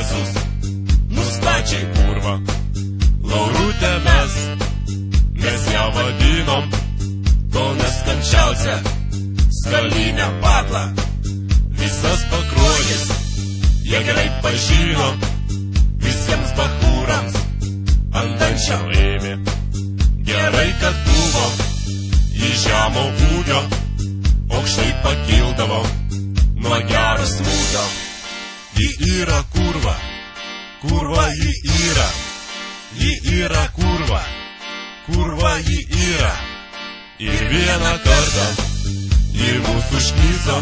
Jėzus nustačiai kurva. Laurutė mes ją vadinom, kol neskančiausia skalinę patlą. Visas Pakruojis jie gerai pažino, visiems bachūrams ant dančio ėmė. Gerai, kad buvo į žemo ūgio, aukštai pakildavo nuo gero smūgio. Ji yra kurva, kurva ji yra kurva, kurva ji yra. Ir vieną kartą ji mus užklyso,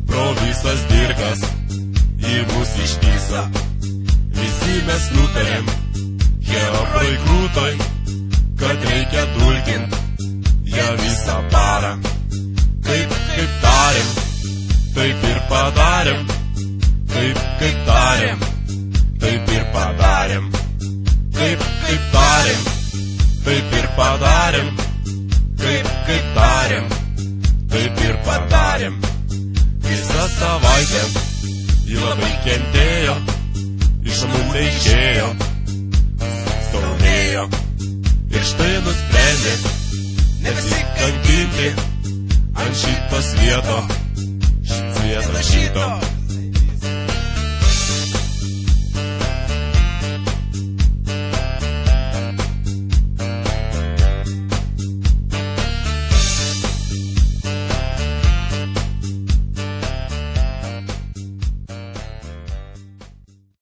pro visas dirkas ji mus ištįso. Visi mes nutarėm, Herobroj krūtoj, kad reikia dulkint ją visą parą. Kaip tarėm, taip ir padarėm, kaip tarėm, taip ir padarėm. Kaip tarėm, taip ir padarėm, kaip tarėm, taip ir padarėm. Visą savaitę ji labai kentėjo, iš namų išėjo, stovėjo. Ir štai nusprendė nesikankinti ant šitos vieto, šito.